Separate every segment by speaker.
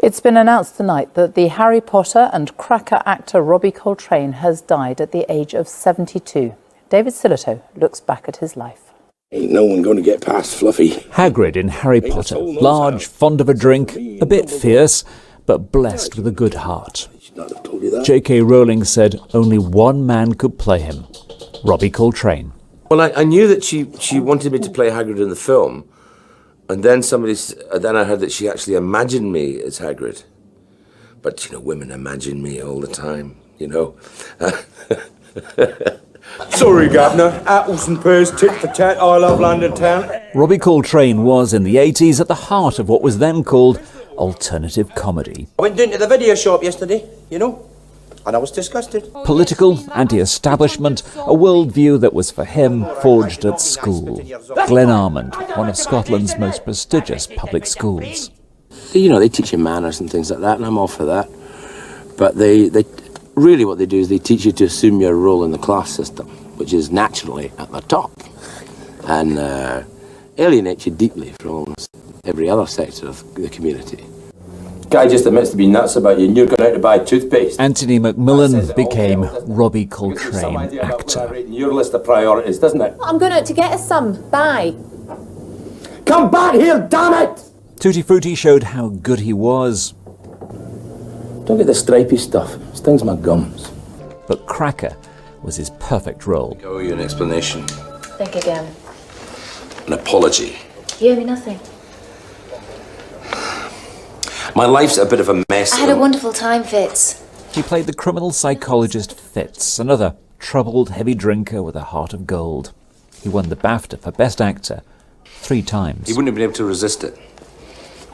Speaker 1: It's been announced tonight that the Harry Potter and Cracker actor Robbie Coltrane has died at the age of 72. David Sillito looks back at his life.
Speaker 2: Ain't no one going to get past Fluffy.
Speaker 3: Hagrid in Harry Potter, large, fond of a drink, a bit fierce, but blessed with a good heart. J.K. Rowling said only one man could play him, Robbie Coltrane.
Speaker 4: Well, I knew that she wanted me to play Hagrid in the film, and then I heard that she actually imagined me as Hagrid. But, you know, women imagine me all the time, you know.
Speaker 5: Sorry, Governor. Apples and pears, tit for tat, I love London town.
Speaker 3: Robbie Coltrane was, in the 80s, at the heart of what was then called alternative comedy.
Speaker 5: I went down to the video shop yesterday, you know, and I was disgusted.
Speaker 3: Political, anti-establishment, a worldview that was for him forged at school. Glenarmond, one of Scotland's most prestigious public schools.
Speaker 2: You know, they teach you manners and things like that, and I'm all for that. But they really what they do is they teach you to assume your role in the class system, which is naturally at the top, and alienate you deeply from almost every other sector of the community.
Speaker 5: Guy just admits to be nuts about you, and you're going out to buy toothpaste.
Speaker 3: Anthony Macmillan became Robbie Coltrane actor.
Speaker 5: Your list of priorities, doesn't it?
Speaker 6: I'm going out to get us some. Bye.
Speaker 5: Come back here, damn it!
Speaker 3: Tutti Frutti showed how good he was.
Speaker 2: Don't get the stripy stuff. Stings my gums.
Speaker 3: But Cracker was his perfect role.
Speaker 4: I owe you an explanation.
Speaker 6: Think again.
Speaker 4: An apology.
Speaker 6: You owe me nothing.
Speaker 4: My life's a bit of a mess.
Speaker 6: I had a wonderful time, Fitz.
Speaker 3: He played the criminal psychologist Fitz, another troubled, heavy drinker with a heart of gold. He won the BAFTA for Best Actor 3 times.
Speaker 4: He wouldn't have been able to resist it.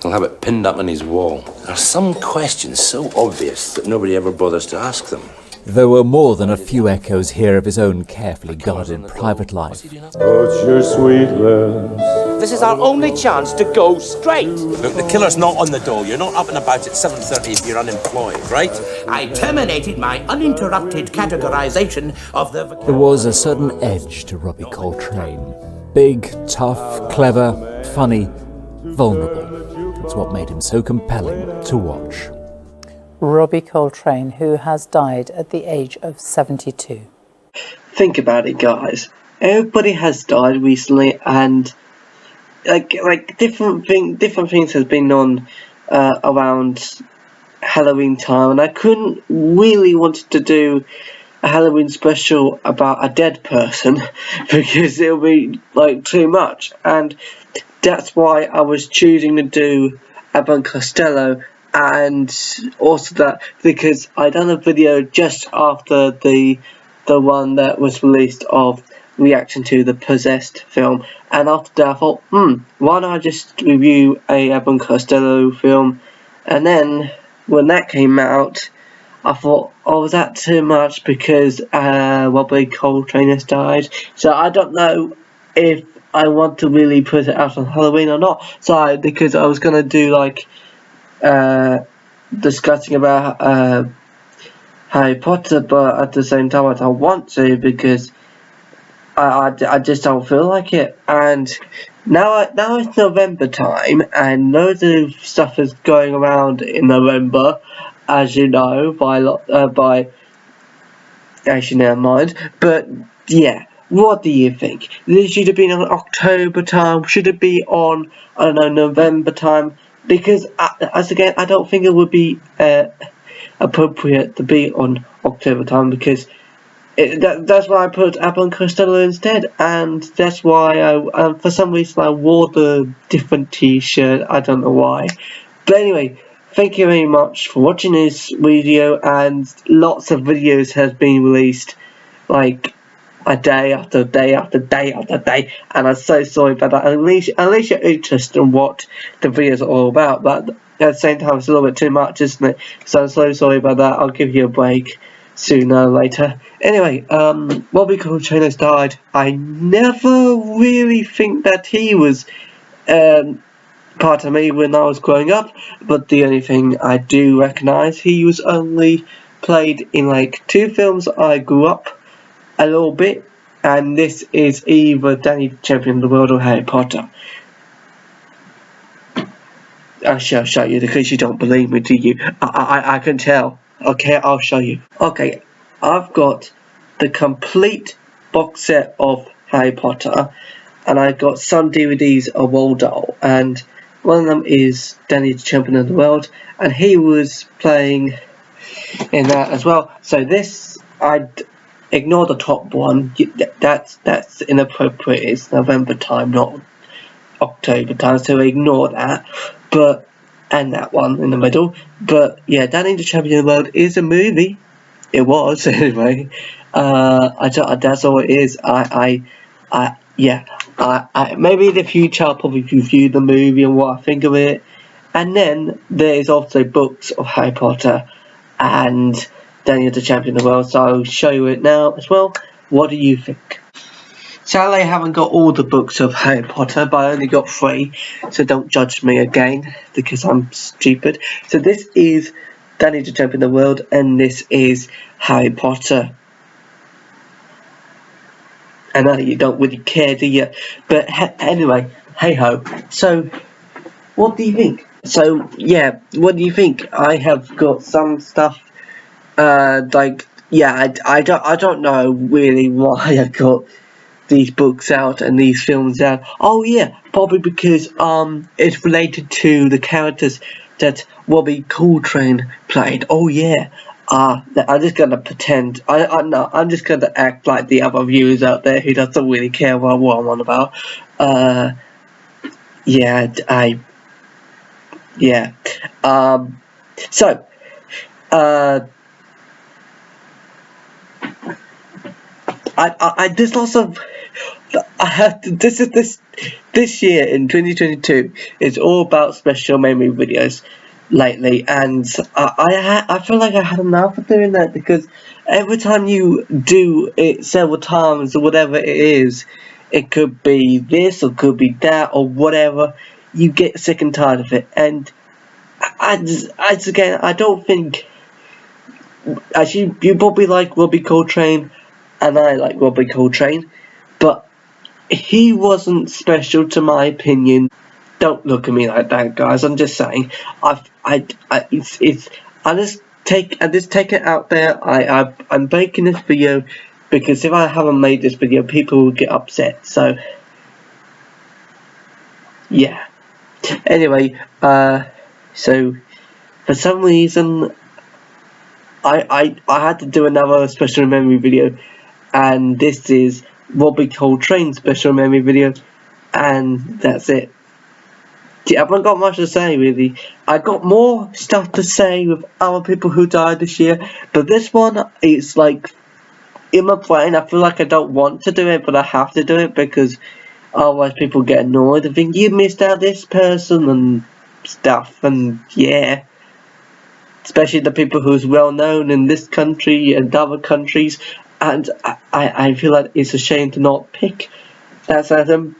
Speaker 4: He'll have it pinned up on his wall. There are some questions so obvious that nobody ever bothers to ask them.
Speaker 3: There were more than a few echoes here of his own carefully guarded private life.
Speaker 5: What's your sweet lips?
Speaker 7: This is our only chance to go straight.
Speaker 8: Look, the killer's not on the dole. You're not up and about at 7:30 if you're unemployed, right?
Speaker 7: I terminated my uninterrupted categorization of the...
Speaker 3: There was a certain edge to Robbie Coltrane. Big, tough, clever, funny, vulnerable. That's what made him so compelling to watch.
Speaker 1: Robbie Coltrane, who has died at the age of 72.
Speaker 9: Think about it, guys. Everybody has died recently, and like different things has been on around Halloween time, and I couldn't really wanted to do a Halloween special about a dead person because it'll be like too much, and that's why I was choosing to do Abbott and Costello, and also that because I done a video just after the one that was released of reaction to the Possessed film, and after that I thought, why don't I just review a Abbott and Costello film? And then when that came out, I thought, oh, was that too much because Robbie Coltrane has died? So I don't know if I want to really put it out on Halloween or not. So because I was gonna do like discussing about Harry Potter, but at the same time I don't want to because I just don't feel like it. And now it's November time, and loads of stuff is going around in November, as you know, by actually never mind. But yeah. What do you think? This should have been on October time? Should it be on, I don't know, November time? Because, again, I don't think it would be appropriate to be on October time, because that's why I put Abbott and Costello instead, and that's why I, for some reason, I wore the different t-shirt. I don't know why. But anyway, thank you very much for watching this video, and lots of videos has been released, like, a day after day after day after day, and I'm so sorry about that. At least you're interested in what the videos are all about, but at the same time it's a little bit too much, isn't it? So I'm so sorry about that. I'll give you a break sooner or later. Anyway, Robbie Coltrane has died. I never really think that he was part of me when I was growing up, but the only thing I do recognise, he was only played in like 2 films I grew up a little bit, and this is either Danny the Champion of the World or Harry Potter. I shall show you because you don't believe me, do you? I can tell. Okay, I'll show you. Okay, I've got the complete box set of Harry Potter, and I've got some DVDs of Roald Dahl, and one of them is Danny the Champion of the World, and he was playing in that as well. So this, I'd ignore the top one. That's inappropriate. It's November time, not October time, so ignore that. And that one in the middle. But yeah, Danny the Champion of the World is a movie. It was anyway. That's all it is. Maybe in the future I'll probably review the movie and what I think of it. And then there is also books of Harry Potter and Danny the Champion of the World. So I'll show you it now as well. What do you think? Sadly, I haven't got all the books of Harry Potter, but I only got 3, so don't judge me again, because I'm stupid. So this is Danny the Champion of the World, and this is Harry Potter. I know you don't really care, do you? But anyway, hey-ho. So, what do you think? So, yeah, what do you think? I have got some stuff, I don't know really why I got these books out and these films out. Oh yeah, probably because it's related to the characters that Robbie Coltrane played. Oh yeah. I'm just gonna pretend. I'm just gonna act like the other viewers out there who doesn't really care about what I'm on about. There's lots of. This year in 2022 is all about special memory videos lately, and I feel like I had enough of doing that, because every time you do it several times or whatever it is, it could be this or could be that or whatever, you get sick and tired of it. And I don't think, actually, you probably like Robbie Coltrane and I like Robbie Coltrane, but he wasn't special to my opinion. Don't look at me like that, guys. I'm just saying. I just take it out there. I'm making this video because if I haven't made this video, people will get upset. So yeah. Anyway, so for some reason, I had to do another special memory video, and this is Robbie Coltrane's special memory video, and that's it. I haven't got much to say really. I got more stuff to say with other people who died this year, but this one is like in my brain. I feel like I don't want to do it, but I have to do it because otherwise people get annoyed and think you missed out this person and stuff. And yeah, especially the people who's well known in this country and other countries. And I feel like it's a shame to not pick that certain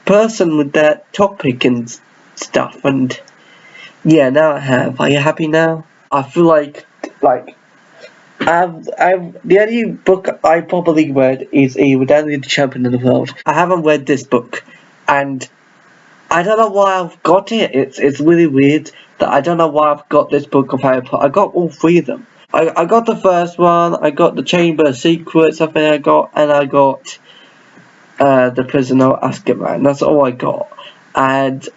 Speaker 9: person with that topic and stuff. And yeah, now I have. Are you happy now? I feel like the only book I probably read is either Danny the Champion of the World. I haven't read this book, and I don't know why I've got it. It's really weird that I don't know why I've got this book of Harry Potter. I got all 3 of them. I got the first one, I got the Chamber of Secrets, I think I got the Prisoner of Azkaban. That's all I got. And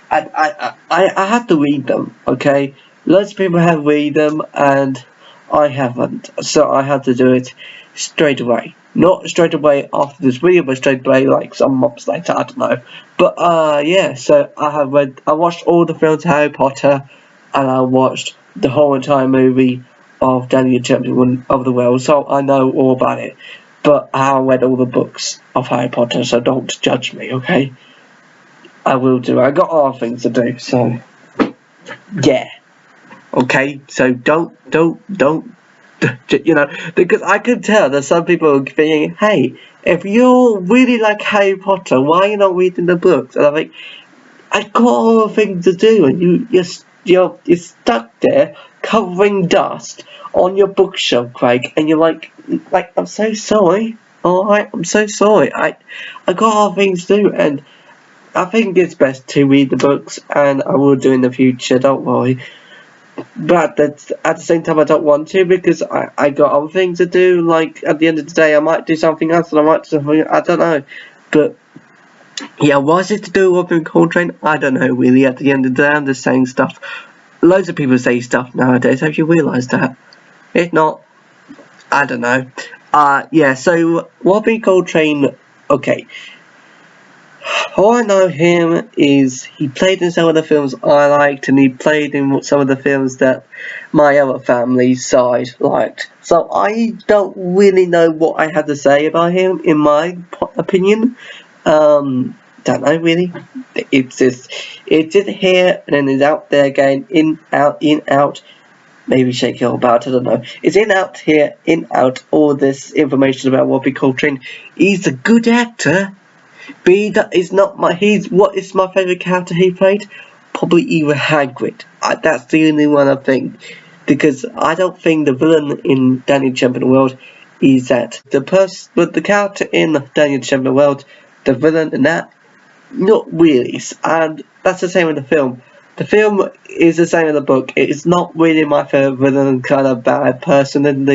Speaker 9: I had to read them, okay? Lots of people have read them, and I haven't. So I had to do it straight away. Not straight away after this video, but straight away like some months later, I don't know. But yeah, so I watched all the films of Harry Potter, and I watched the whole entire movie of Danny the Champion of the World, so I know all about it. But I haven't read all the books of Harry Potter, so don't judge me, okay? I will do. I got other things to do, so yeah. Okay, so don't, you know, because I can tell that some people are thinking, hey, if you really like Harry Potter, why are you not reading the books? And I'm like, I got other things to do, and you're stuck there covering dust on your bookshelf, Craig, and you're like I'm so sorry. Alright, I'm so sorry. I got other things to do, and I think it's best to read the books, and I will do in the future, don't worry. But at the same time, I don't want to, because I got other things to do. Like, at the end of the day, I might do something else, and I might do something, I don't know. But yeah, was it to do with Robbie Coltrane? I don't know, really. At the end of the day, I'm just saying stuff. Loads of people say stuff nowadays. Have you realised that? If not, I don't know. Yeah, so Robbie Coltrane, okay. All I know him is he played in some of the films I liked, and he played in some of the films that my other family side liked. So I don't really know what I had to say about him, in my opinion. Don't know really. It's just here and then it's out there again, in, out. Maybe shake your about, I don't know. It's in, out, here, in, out. All this information about Robbie Coltrane. He's a good actor. But what is my favourite character he played? Probably either Hagrid. That's the only one I think. Because I don't think the villain in Danny Champion World is that. But the character in Danny Champion World, the villain in that, not really. And that's the same in the film. The film is the same in the book. It's not really my favourite villain, kind of bad person in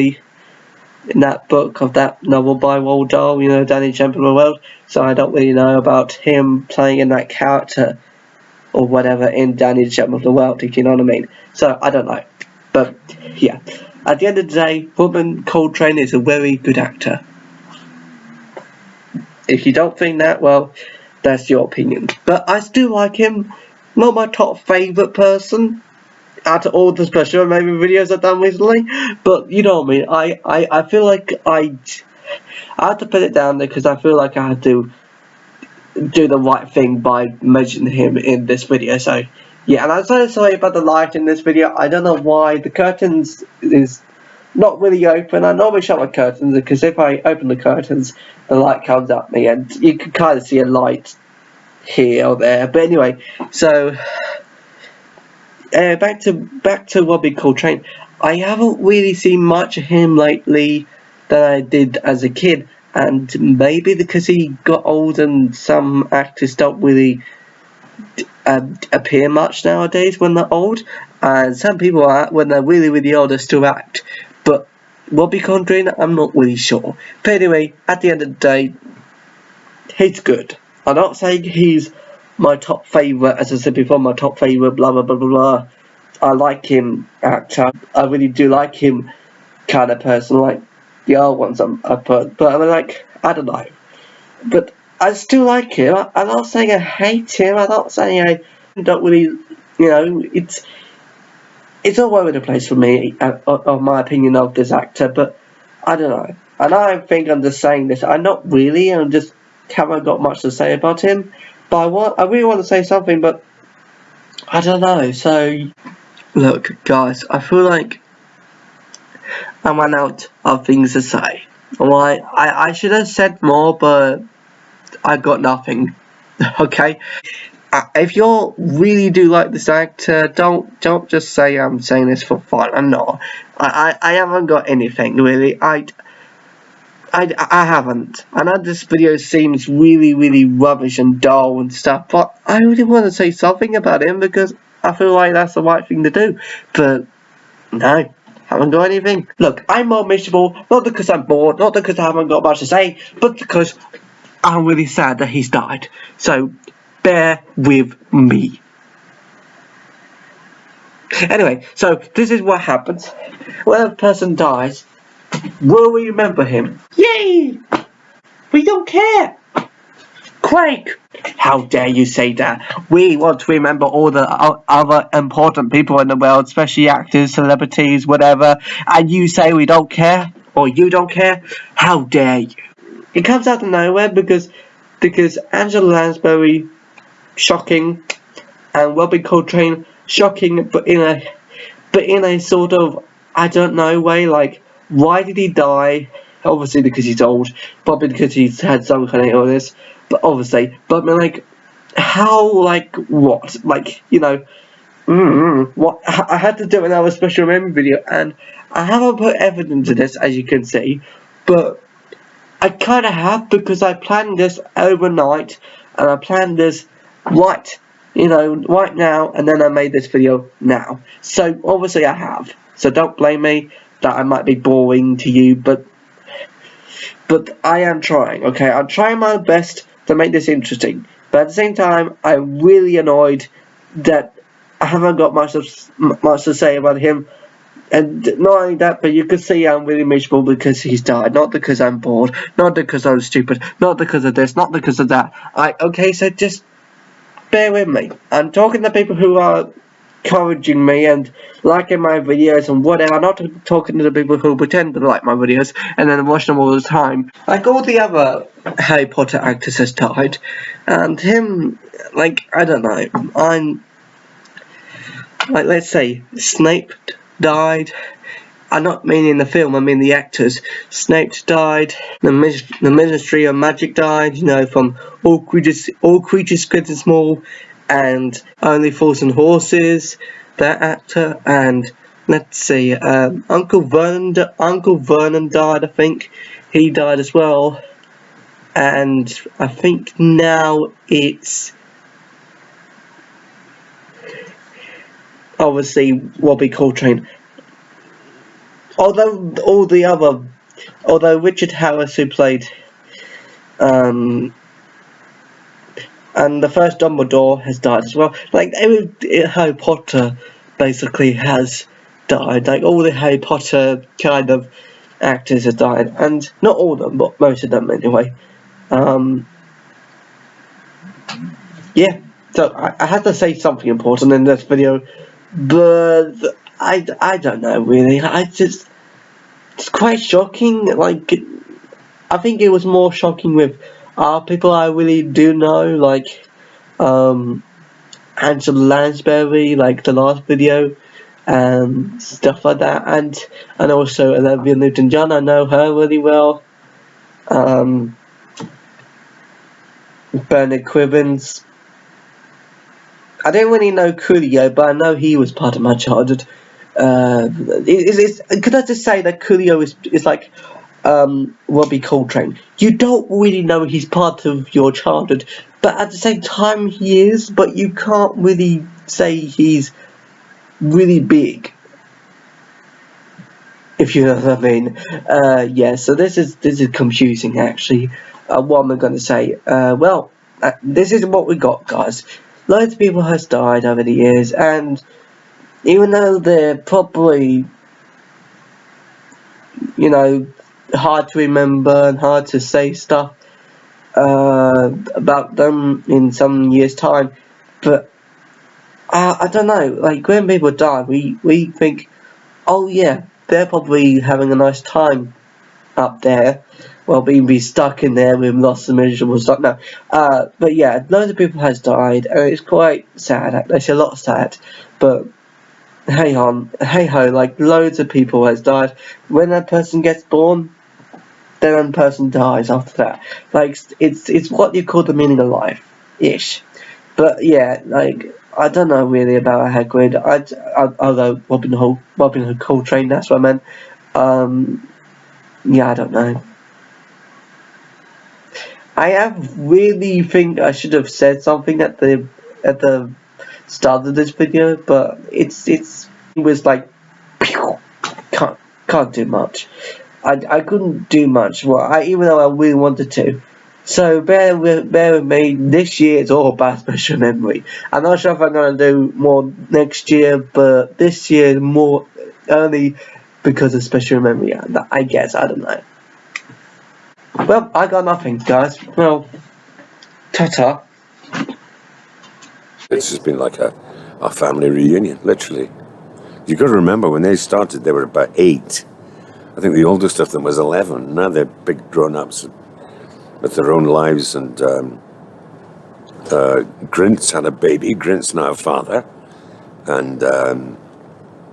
Speaker 9: that book of that novel by Roald Dahl, you know, Danny Champion of the World. So I don't really know about him playing in that character or whatever in Danny Champion of the World, if you know what I mean. So I don't know. But yeah, at the end of the day, Robbie Coltrane is a very good actor. If you don't think that, well, that's your opinion. But I still like him. Not my top favourite person out of all the special maybe videos I've done recently, but you know what I mean. I feel like I had to put it down there because I feel like I had to do the right thing by mentioning him in this video. So yeah, and I'm so sorry about the light in this video. I don't know why the curtains is not really open. I normally shut my curtains because if I open the curtains, the light comes at me, and you can kind of see a light here or there. But anyway, so back to Robbie Coltrane. I haven't really seen much of him lately that I did as a kid, and maybe because he got old and some actors don't really appear much nowadays when they're old, and some people when they're really really old they still act. But Robbie Coltrane, I'm not really sure. But anyway, at the end of the day, he's good. I'm not saying he's my top favourite, as I said before, my top favourite, blah blah blah blah blah. I like him actor. I really do like him kind of person, like the other ones I put. But I'm like, I don't know. But I still like him. I'm not saying I hate him. I'm not saying I don't really, you know, it's all over the place for me, of my opinion of this actor. But I don't know. And I think I'm just saying this. I'm not really. I'm just haven't got much to say about him. But I really want to say something, but I don't know. So, look, guys, I feel like I ran out of things to say. Alright, I should have said more, but I got nothing. Okay, if you really do like this actor, don't just say I'm saying this for fun. I'm not. I haven't got anything really. I haven't. I know this video seems really, really rubbish and dull and stuff, but I really want to say something about him because I feel like that's the right thing to do. But no, haven't got anything. Look, I'm more miserable, not because I'm bored, not because I haven't got much to say, but because I'm really sad that he's died. So, bear with me. Anyway, so this is what happens when a person dies. Will we remember him? Yay! We don't care! Craig! How dare you say that? We want to remember all the other important people in the world, especially actors, celebrities, whatever, and you say we don't care? Or you don't care? How dare you? It comes out of nowhere because Angela Lansbury, shocking, and Robbie Coltrane, shocking, but in a sort of, I don't know, way, like, why did he die? Obviously because he's old, probably because he's had some kind of illness, but obviously, but I mean, like, how, like, what? Like, you know, what? I had to do another special memory video, and I haven't put evidence to this, as you can see, but I kind of have, because I planned this overnight, and I planned this right, right now, and then I made this video now. So obviously I have. So don't blame me that I might be boring to you, but I am trying, okay? I'm trying my best to make this interesting. But at the same time, I'm really annoyed that I haven't got much to say about him. And not only that, but you can see I'm really miserable because he's died. Not because I'm bored, not because I'm stupid, not because of this, not because of that. Okay, so just bear with me. I'm talking to people who are encouraging me and liking my videos and whatever. I'm not talking to the people who pretend to like my videos and then watch them all the time. Like all the other Harry Potter actors has died, and him, like, I don't know. I'm like, let's say Snape died. I'm not meaning the film, I mean the actors. Snape died, the Ministry of Magic died, from All Creatures Great and Small, and Only Fools and Horses, that actor, and let's see, Uncle Vernon died, I think. He died as well. And I think now it's obviously Robbie Coltrane. Although Richard Harris, who played and the first Dumbledore, has died as well. Like Harry Potter basically has died. Like all the Harry Potter kind of actors have died, and not all of them, but most of them anyway. Yeah. So I had to say something important in this video, but I don't know really. It's quite shocking. Like, I think it was more shocking with people I really do know, like Angela Lansbury, like the last video, and stuff like that, and also Olivia Newton-John. I know her really well. Bernard Cribbins. I didn't really know Coolio, but I know he was part of my childhood. Could I just say that Coolio is like Robbie Coltrane? You don't really know he's part of your childhood, but at the same time he is, but you can't really say he's really big, if you know what I mean. Yeah, so this is confusing actually. What am I going to say? Well, this is what we got, guys. Loads of people has died over the years, and even though they're probably, hard to remember and hard to say stuff about them in some years' time, but I don't know, like when people die, we think, oh yeah, they're probably having a nice time up there, well, being stuck in there with lots of miserable stuff. No, but yeah, loads of people has died, and it's quite sad. It's a lot sad, but hey ho, like loads of people has died. When that person gets born, then that person dies after that. Like it's what you call the meaning of life, ish. But yeah, like I don't know really about Hagrid. Although Robin Hood Coltrane, that's what I meant. Yeah, I don't know. I really think I should have said something at the start of this video, but it was like can't do much. I couldn't do much. Well, even though I really wanted to. So bear with me. This year is all about special memory. I'm not sure if I'm gonna do more next year, but this year more only because of special memory. I guess, I don't know. Well, I got nothing, guys. Well, ta-ta.
Speaker 4: It's just been like a family reunion, literally. You've got to remember, when they started, they were about 8. I think the oldest of them was 11. Now they're big grown-ups with their own lives, and Grint's had a baby. Grint's now a father, and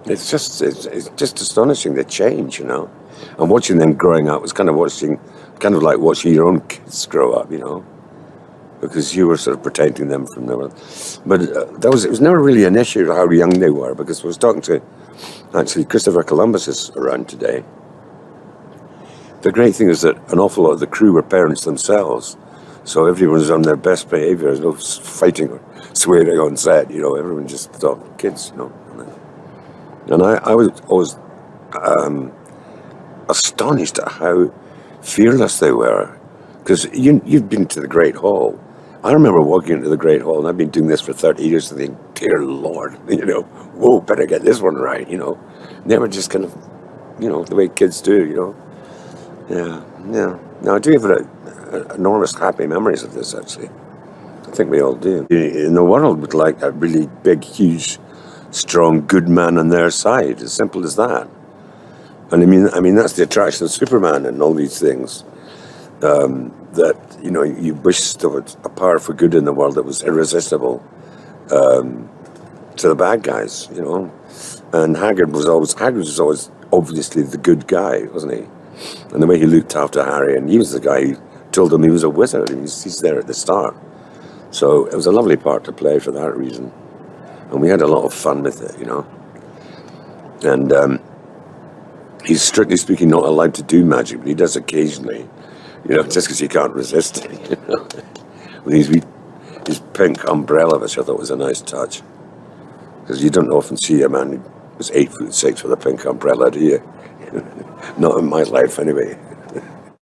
Speaker 4: it's just astonishing, the change, And watching them growing up was kind of like watching your own kids grow up, because you were sort of protecting them from them. But it was never really an issue how young they were, because I was talking to, actually, Christopher Columbus is around today. The great thing is that an awful lot of the crew were parents themselves,
Speaker 10: So everyone's on their best behaviour. There's no fighting or swearing on set, you know. Everyone just thought kids, you know. And I was always astonished at how fearless they were. Because you've been to the Great Hall. I remember walking into the Great Hall, and I've been doing this for 30 years, and thinking, dear Lord, you know, whoa, better get this one right, you know. And they were just kind of, you know, the way kids do, you know. Yeah. Now, I do have enormous happy memories of this, actually. I think we all do. In the world would like a really big, huge, strong, good man on their side, as simple as that. And I mean that's the attraction of Superman and all these things. That, you know, you wish there was a power for good in the world that was irresistible to the bad guys, you know. And Hagrid was always obviously the good guy, wasn't he? And the way he looked after Harry, and he was the guy who told him he was a wizard, and he's there at the start. So it was a lovely part to play for that reason. And we had a lot of fun with it, you know. And he's strictly speaking not allowed to do magic, but he does occasionally, you know, just because he can't resist it, you know. With his pink umbrella, which I thought was a nice touch. Because you don't often see a man who was 8'6" with a pink umbrella, do you? Not in my life, anyway.